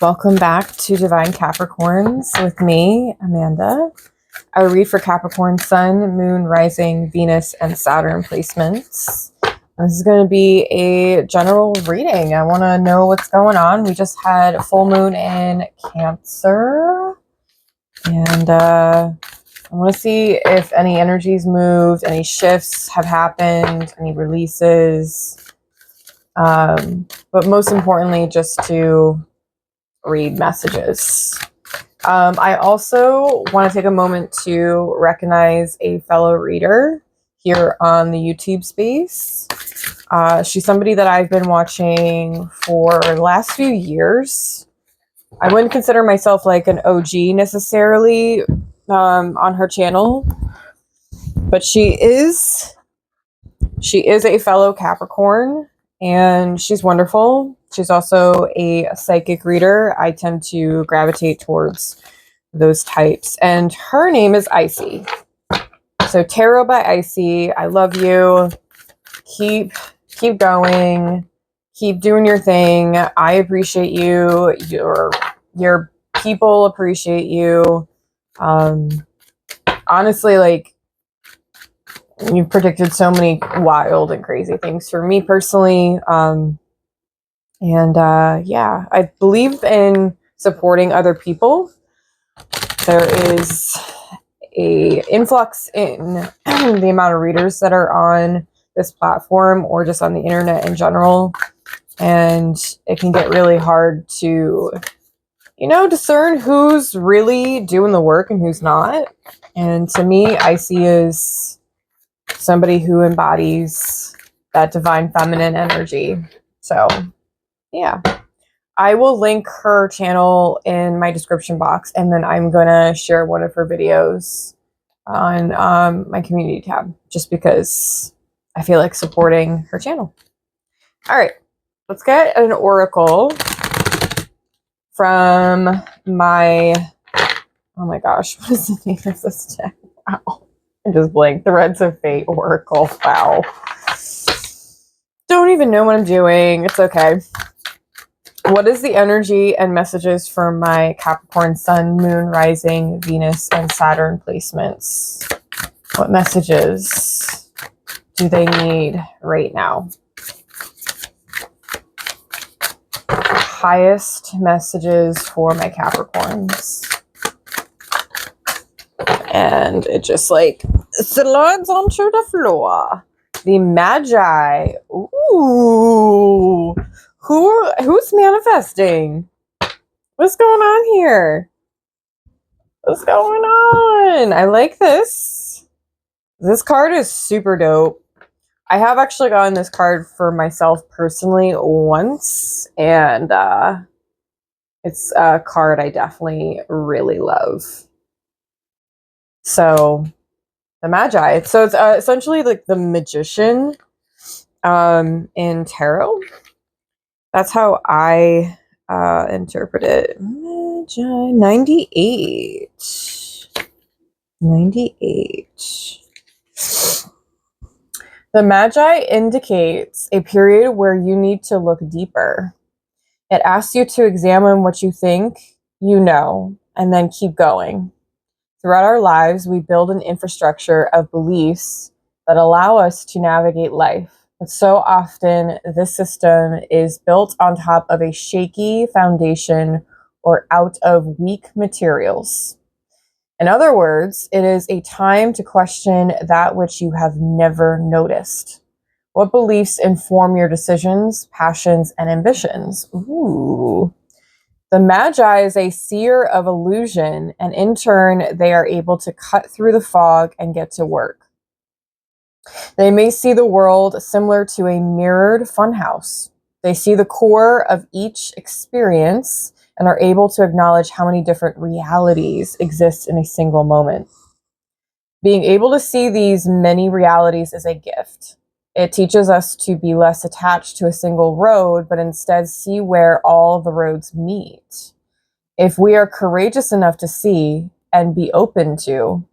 Welcome back to Divine Capricorns with me, Amanda. I read for Capricorn Sun, Moon, Rising, Venus, and Saturn placements. This is going to be a general reading. I want to know what's going on. We just had a full moon in Cancer. And I want to see if any energies moved, any shifts have happened, any releases. But most importantly, just to read messages. I also want to take a moment to recognize a fellow reader here on the YouTube space. She's somebody that I've been watching for the last few years. I wouldn't consider myself like an OG necessarily on her channel, but she is a fellow Capricorn and she's wonderful. She's also a psychic reader. I tend to gravitate towards those types. And her name is Icy. So Tarot by Icy, I love you. Keep going. Keep doing your thing. I appreciate you. Your people appreciate you. Honestly, like, you've predicted so many wild and crazy things for me personally. Yeah, I believe in supporting other people. There is a influx in the amount of readers that are on this platform or just on the internet in general. And it can get really hard to, discern who's really doing the work and who's not. And to me, Icy is somebody who embodies that divine feminine energy. So yeah, I will link her channel in my description box, and then I'm gonna share one of her videos on my community tab, just because I feel like supporting her channel. All right, let's get an oracle from my, oh my gosh, what is the name of this deck? Wow, I just blanked. The Reds of Fate Oracle. Wow. Don't even know what I'm doing. It's okay. What is the energy and messages for my Capricorn Sun, Moon, Rising, Venus, and Saturn placements? What messages do they need right now? Highest messages for my Capricorns. And it just like slides onto the floor. The Magi. Ooh. Who's manifesting? What's going on here? What's going on? I like this. This card is super dope. I have actually gotten this card for myself personally once, and it's a card I definitely really love. So, the Magi. So it's essentially like the magician in tarot. That's how I interpret it. Magi, 98. 98. The Magi indicates a period where you need to look deeper. It asks you to examine what you think you know, and then keep going. Throughout our lives, we build an infrastructure of beliefs that allow us to navigate life. But so often, this system is built on top of a shaky foundation or out of weak materials. In other words, it is a time to question that which you have never noticed. What beliefs inform your decisions, passions, and ambitions? Ooh. The Magi is a seer of illusion, and in turn, they are able to cut through the fog and get to work. They may see the world similar to a mirrored funhouse. They see the core of each experience and are able to acknowledge how many different realities exist in a single moment. Being able to see these many realities is a gift. It teaches us to be less attached to a single road, but instead see where all the roads meet. If we are courageous enough to see and be open to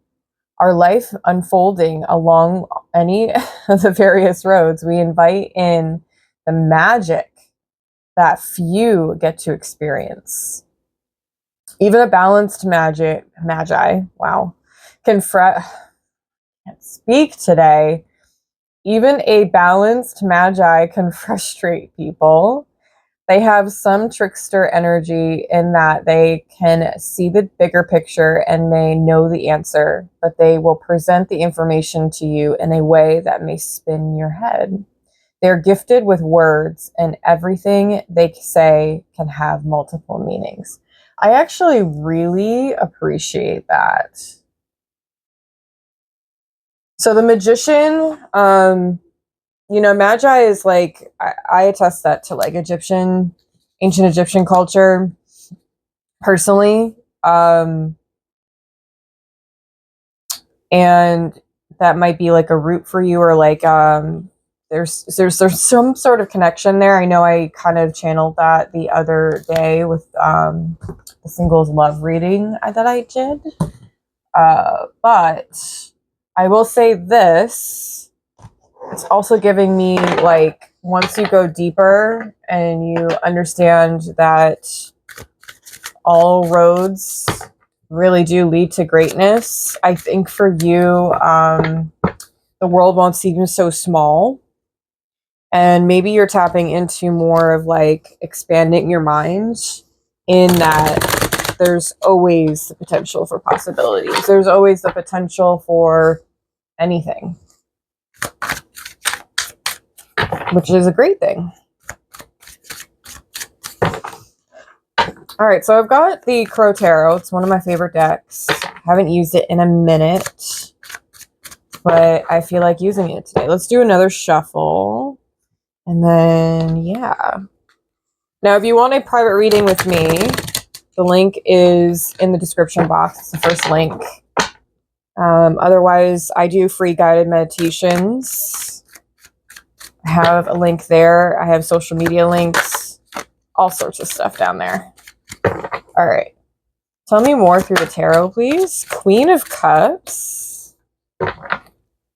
our life unfolding along any of the various roads, we invite in the magic that few get to experience. Even a balanced magi, wow, can't speak today. Even a balanced magi can frustrate people. They have some trickster energy in that they can see the bigger picture and may know the answer, but they will present the information to you in a way that may spin your head. They're gifted with words, and everything they say can have multiple meanings. I actually really appreciate that. So the magician, magi is like, I attest that to like ancient Egyptian culture personally. And that might be like a root for you, or like, there's some sort of connection there. I know I kind of channeled that the other day with, the singles love reading that I did. But I will say this, it's also giving me like, once you go deeper and you understand that all roads really do lead to greatness, I think for you, the world won't seem so small. And maybe you're tapping into more of like expanding your mind, in that there's always the potential for possibilities. There's always the potential for anything, which is a great thing. All right, so I've got the Crow Tarot. It's one of my favorite decks. I haven't used it in a minute, but I feel like using it today. Let's do another shuffle. And then, yeah. Now, if you want a private reading with me, the link is in the description box. It's the first link. Otherwise, I do free guided meditations. I have a link there. I have social media links, all sorts of stuff down there. All right. Tell me more through the tarot, please. Queen of Cups.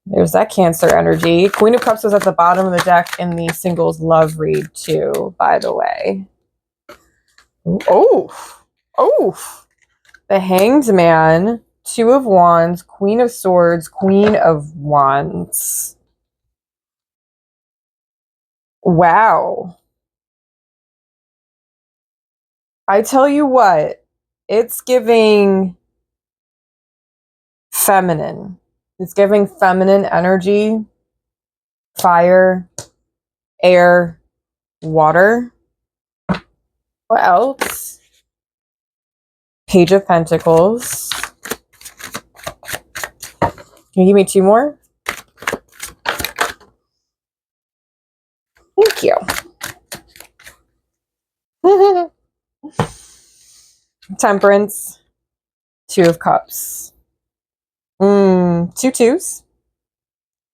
There's that Cancer energy. Queen of Cups was at the bottom of the deck in the singles love read too, by the way. Oh. The Hanged Man, Two of Wands, Queen of Swords, Queen of Wands. Wow. I tell you what, it's giving feminine. It's giving feminine energy, fire, air, water. What else? Page of Pentacles. Can you give me two more? Thank you. Temperance. Two of Cups. Two twos.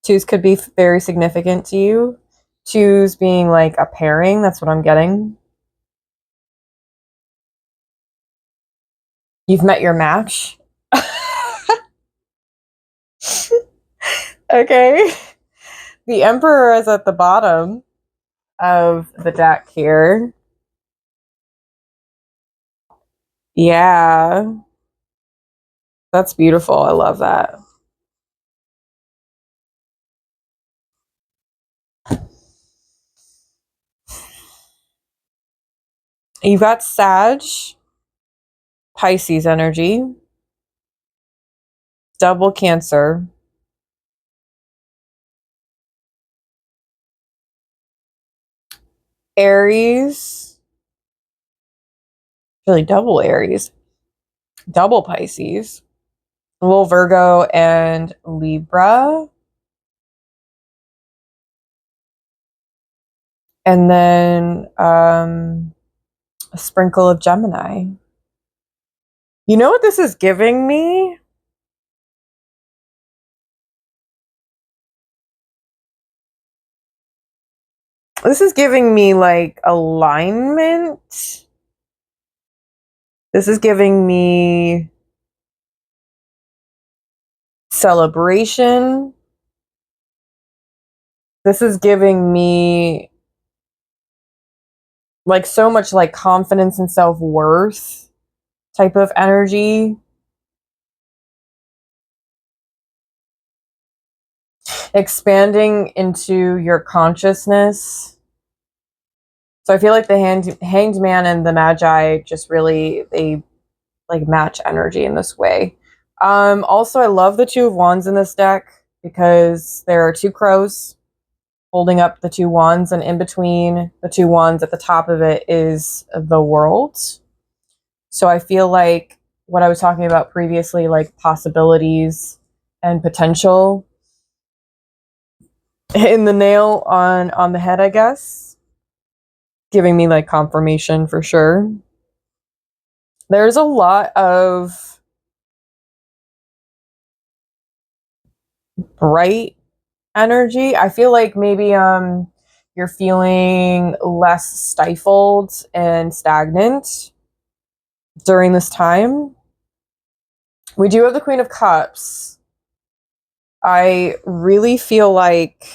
Twos could be very significant to you. Twos being like a pairing. That's what I'm getting. You've met your match. Okay. The Emperor is at the bottom of the deck here. Yeah. That's beautiful. I love that. You've got Sag, Pisces energy, double Cancer, Aries, really double Aries, double Pisces, a little Virgo, and Libra. And then a sprinkle of Gemini. You know what this is giving me? This is giving me like alignment. This is giving me celebration. This is giving me like so much like confidence and self-worth type of energy. Expanding into your consciousness. So I feel like the hanged man and the magi just really, they like match energy in this way. Also, I love the Two of Wands in this deck because there are two crows holding up the two wands, and in between the two wands at the top of it is the world. So I feel like what I was talking about previously, like possibilities and potential, in the nail on the head, I guess. Giving me like confirmation for sure. There's a lot of bright energy. I feel like maybe you're feeling less stifled and stagnant during this time. We do have the Queen of Cups. I really feel like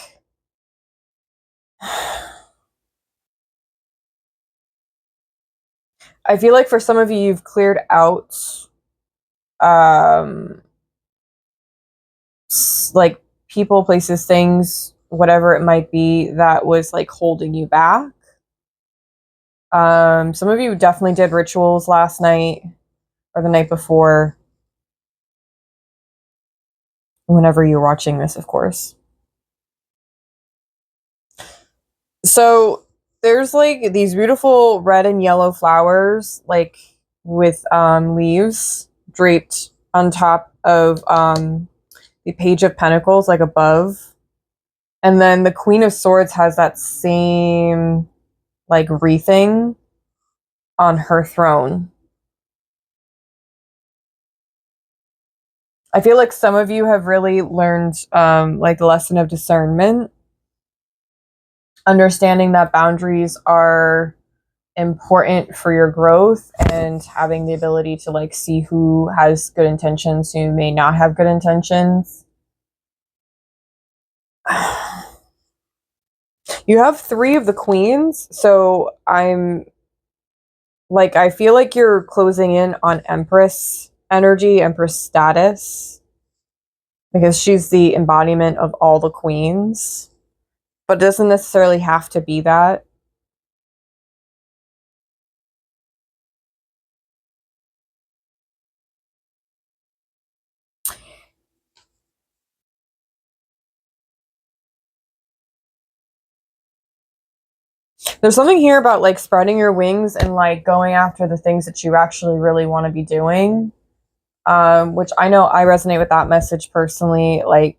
for some of you, you've cleared out like people, places, things, whatever it might be that was like holding you back. Some of you definitely did rituals last night or the night before, whenever you're watching this, of course. So there's like these beautiful red and yellow flowers, like with leaves draped on top of the Page of Pentacles, like above. And then the Queen of Swords has that same like wreathing on her throne. I feel like some of you have really learned like the lesson of discernment, understanding that boundaries are important for your growth, and having the ability to like see who has good intentions, who may not have good intentions. You have 3 of the queens, so I'm like, I feel like you're closing in on Empress energy, Empress status, because she's the embodiment of all the queens, but it doesn't necessarily have to be that. There's something here about like spreading your wings and like going after the things that you actually really want to be doing, which I know I resonate with that message personally. Like,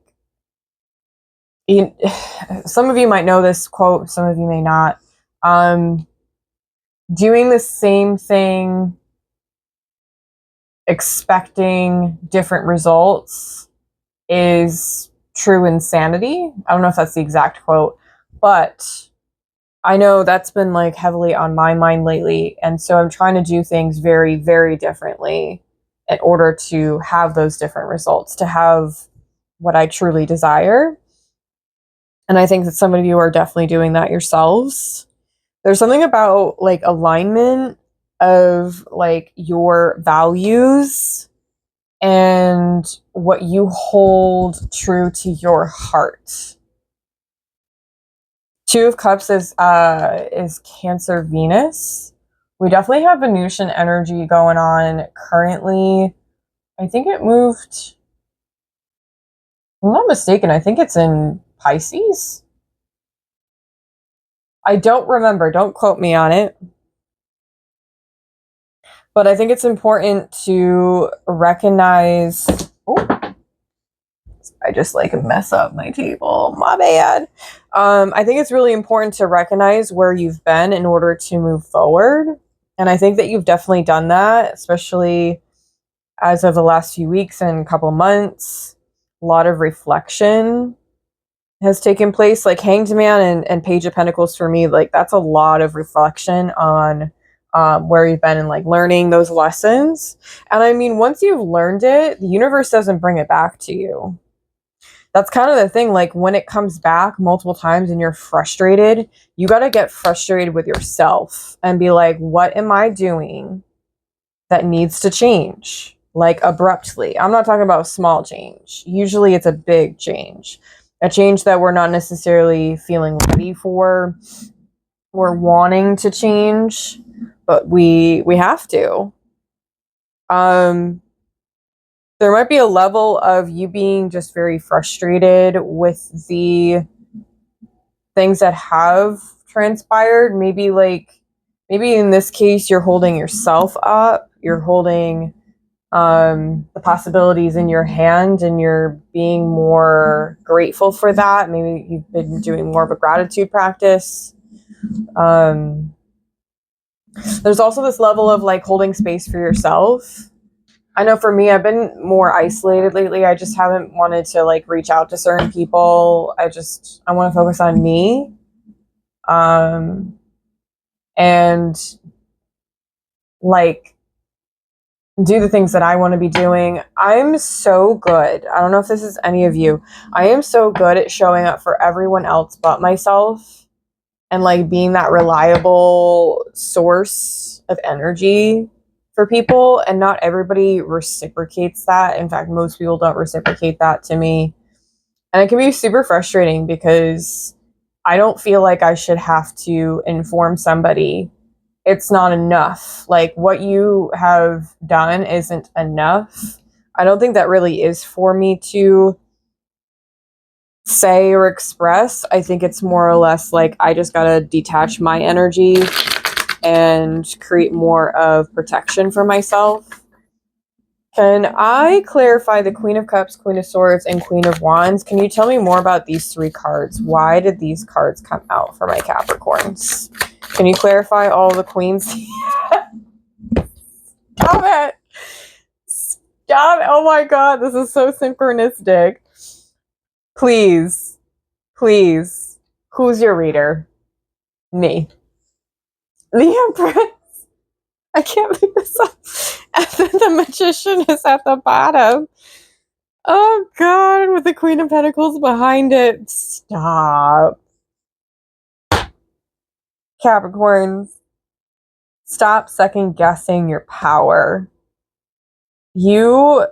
some of you might know this quote, some of you may not. Doing the same thing, expecting different results, is true insanity. I don't know if that's the exact quote, but I know that's been like heavily on my mind lately. And so I'm trying to do things very, very differently in order to have those different results, to have what I truly desire. And I think that some of you are definitely doing that yourselves. There's something about like alignment of like your values and what you hold true to your heart. 2 of Cups is Cancer Venus. We definitely have Venusian energy going on currently. I think it moved, if I'm not mistaken, I think it's in Pisces. I don't remember, don't quote me on it. But I think it's important to recognize, oh, I just like mess up my table, my bad. I think it's really important to recognize where you've been in order to move forward. And I think that you've definitely done that, especially as of the last few weeks and couple months. A lot of reflection has taken place. Like Hanged Man and Page of Pentacles for me, like that's a lot of reflection on where you've been and like learning those lessons. And I mean, once you've learned it, the universe doesn't bring it back to you. that's kind of the thing. Like when it comes back multiple times and you're frustrated, you got to get frustrated with yourself and be like, what am I doing that needs to change? Like abruptly. I'm not talking about a small change. Usually it's a big change, a change that we're not necessarily feeling ready for. We're wanting to change, but we have to. There might be a level of you being just very frustrated with the things that have transpired. Maybe in this case, you're holding yourself up. You're holding the possibilities in your hand and you're being more grateful for that. Maybe you've been doing more of a gratitude practice. There's also this level of like holding space for yourself. I know for me, I've been more isolated lately. I just haven't wanted to like reach out to certain people. I want to focus on me. And like do the things that I want to be doing. I'm so good. I don't know if this is any of you. I am so good at showing up for everyone else but myself and like being that reliable source of energy for people. And not everybody reciprocates that. In fact, most people don't reciprocate that to me. And it can be super frustrating because I don't feel like I should have to inform somebody it's not enough. Like what you have done isn't enough. I don't think that really is for me to say or express. I think it's more or less like I just gotta detach my energy and create more of protection for myself. Can I clarify the Queen of Cups, Queen of Swords, and Queen of Wands? Can you tell me more about these three cards? Why did these cards come out for my Capricorns? Can you clarify all the queens? Stop it! Stop it! Oh my god, this is so synchronistic. Please. Please. Who's your reader? Me. The Empress. I can't make this up. And then the Magician is at the bottom. Oh god, with the Queen of Pentacles behind it. Stop. Capricorns, stop second guessing your power. You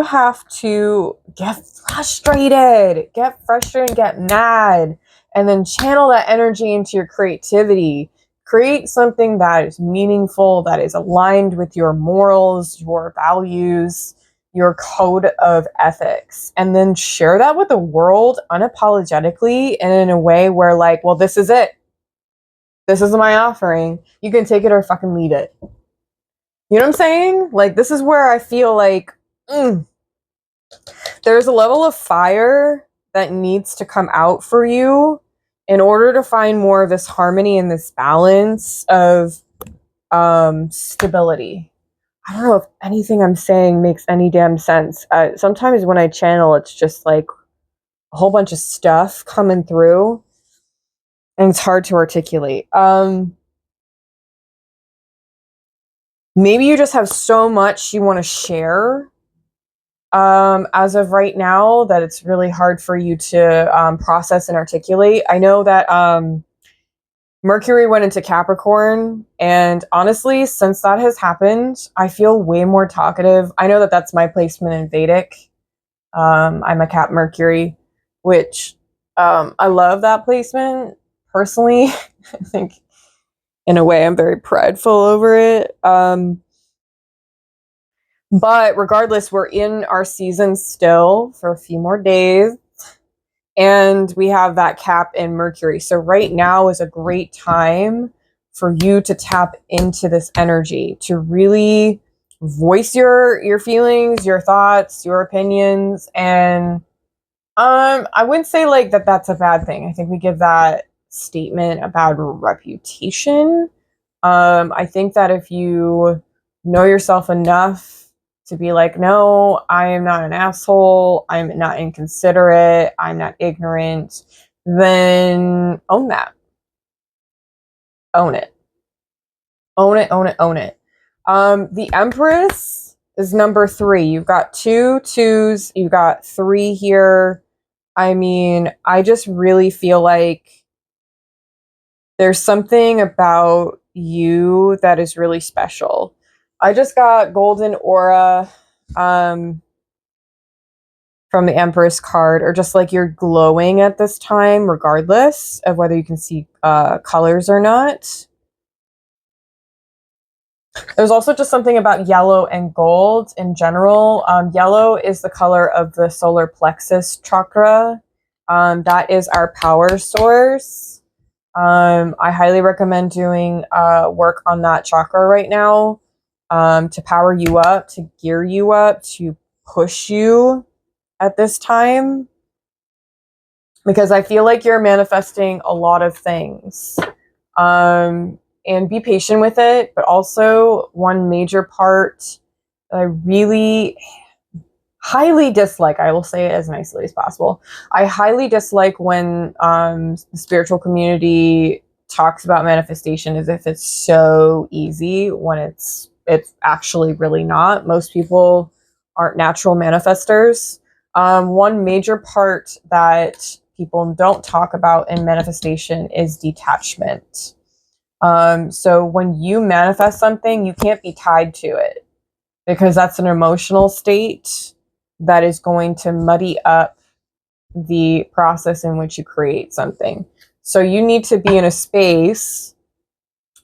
have to get frustrated, get mad, and then channel that energy into your creativity. Create something that is meaningful, that is aligned with your morals, your values, your code of ethics, and then share that with the world unapologetically and in a way where like, well, this is it. This is my offering. You can take it or fucking leave it. You know what I'm saying? Like, this is where I feel like there's a level of fire that needs to come out for you in order to find more of this harmony and this balance of stability. I don't know if anything I'm saying makes any damn sense. Sometimes when I channel, it's just like a whole bunch of stuff coming through and it's hard to articulate. Maybe you just have so much you want to share as of right now that it's really hard for you to process and articulate. I know that Mercury went into Capricorn, and honestly, since that has happened, I feel way more talkative. I know that that's my placement in Vedic. I'm a Cap Mercury, which I love that placement personally. I think in a way I'm very prideful over it. But regardless, we're in our season still for a few more days. And we have that Cap in Mercury. So right now is a great time for you to tap into this energy, to really voice your feelings, your thoughts, your opinions. And I wouldn't say like that's a bad thing. I think we give that statement a bad reputation. I think that if you know yourself enough to be like, no, I am not an asshole, I'm not inconsiderate, I'm not ignorant, then own that. Own it. Own it, own it, own it. The Empress is number 3. You've got 2 2s, you've got 3 here. I mean, I just really feel like there's something about you that is really special. I just got Golden Aura from the Empress card, or just like you're glowing at this time, regardless of whether you can see colors or not. There's also just something about yellow and gold in general. Yellow is the color of the solar plexus chakra. That is our power source. I highly recommend doing work on that chakra right now, to power you up, to gear you up, to push you at this time. Because I feel like you're manifesting a lot of things. And be patient with it. But also, one major part that I really highly dislike, I will say it as nicely as possible, I highly dislike when the spiritual community talks about manifestation as if it's so easy, when it's actually really not. Most people aren't natural manifestors. One major part that people don't talk about in manifestation is detachment. So when you manifest something, you can't be tied to it, because that's an emotional state that is going to muddy up the process in which you create something. So you need to be in a space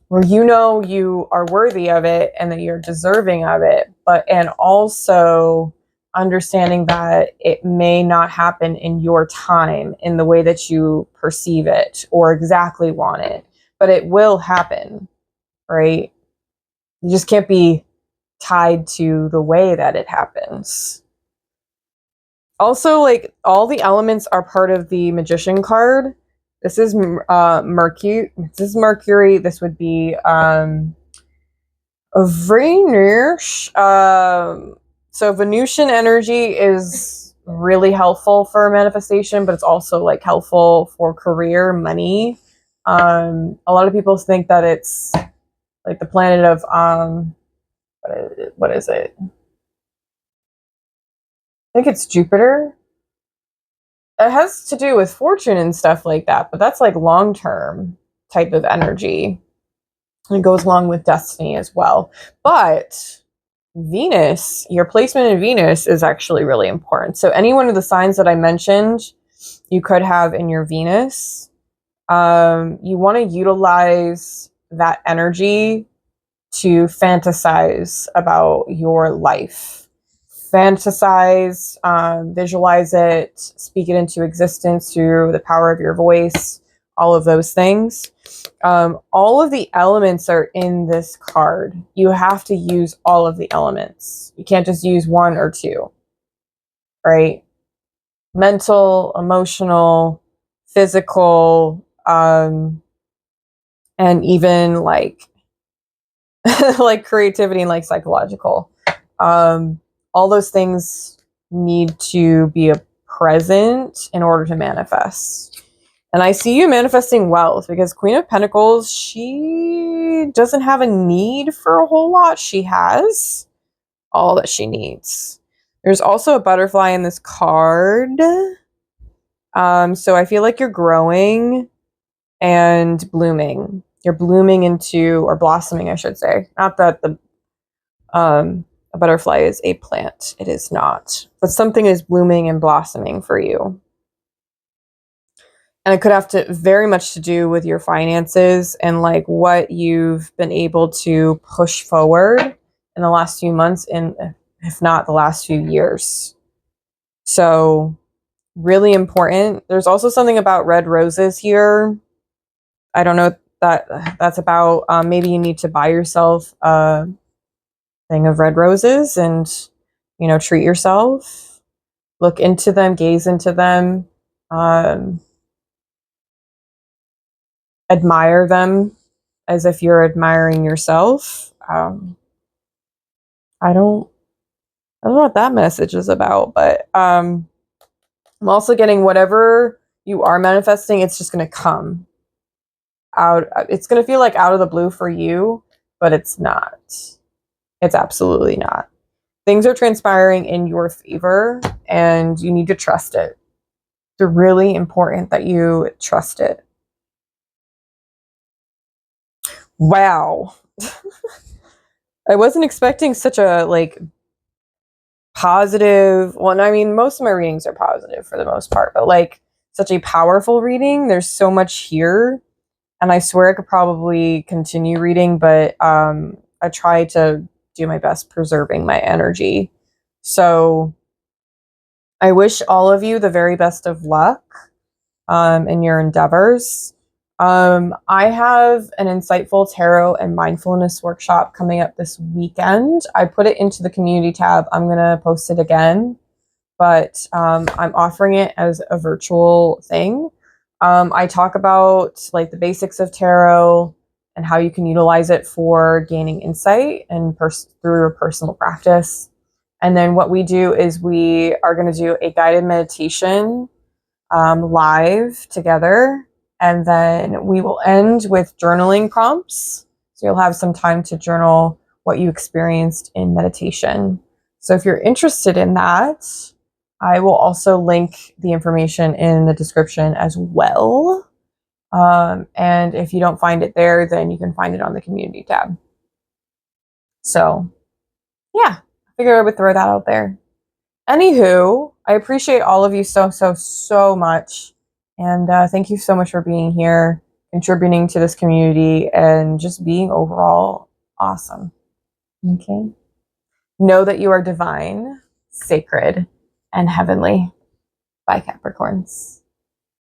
where you know you are worthy of it and that you're deserving of it, and also understanding that it may not happen in your time in the way that you perceive it or exactly want it, but it will happen, right? You just can't be tied to the way that it happens. Also, like, all the elements are part of the Magician card. This is Mercury. This is Mercury. This would be Venus. So Venusian energy is really helpful for manifestation, but it's also like helpful for career, money. A lot of people think that it's like the planet of what is it? I think it's Jupiter. It has to do with fortune and stuff like that, but that's like long term type of energy. It goes along with destiny as well. But Venus, your placement in Venus is actually really important. So any one of the signs that I mentioned, you could have in your Venus. You want to utilize that energy to fantasize about your life. Fantasize, visualize it, speak it into existence through the power of your voice, all of those things. All of the elements are in this card. You have to use all of the elements. You can't just use one or two, right? Mental, emotional, physical, and even like like creativity and like psychological. All those things need to be present in order to manifest. And I see you manifesting wealth, because Queen of Pentacles, she doesn't have a need for a whole lot. She has all that she needs. There's also a butterfly in this card. So I feel like you're growing and blooming. You're blooming into, or blossoming, I should say. Not that the a butterfly is a plant. It is not. But something is blooming and blossoming for you. And it could have to very much to do with your finances and like what you've been able to push forward in the last few months, and if not the last few years. So really important. There's also something about red roses here. I don't know what that's about. Maybe you need to buy yourself a thing of red roses and, you know, treat yourself. Look into them, gaze into them, admire them as if you're admiring yourself. I don't know what that message is about, but I'm also getting whatever you are manifesting, it's just going to come out. It's going to feel like out of the blue for you, but it's not. It's absolutely not. Things are transpiring in your favor, and you need to trust it. really important that you trust it. Wow. I wasn't expecting such a like positive, well, I mean, most of my readings are positive for the most part, but like such a powerful reading. There's so much here, and I swear I could probably continue reading, but I try to do my best preserving my energy. So I wish all of you the very best of luck in your endeavors. I have an insightful tarot and mindfulness workshop coming up this weekend. I put it into the community tab. I'm going to post it again, but I'm offering it as a virtual thing. I talk about like the basics of tarot and how you can utilize it for gaining insight and through a personal practice. And then what we do is we are going to do a guided meditation live together. And then we will end with journaling prompts. So you'll have some time to journal what you experienced in meditation. So if you're interested in that, I will also link the information in the description as well. And if you don't find it there, then you can find it on the community tab. So yeah, I figured I would throw that out there. Anywho, I appreciate all of you so much. And thank you so much for being here, contributing to this community, and just being overall awesome. Okay. Know that you are divine, sacred, and heavenly. Bye, Capricorns.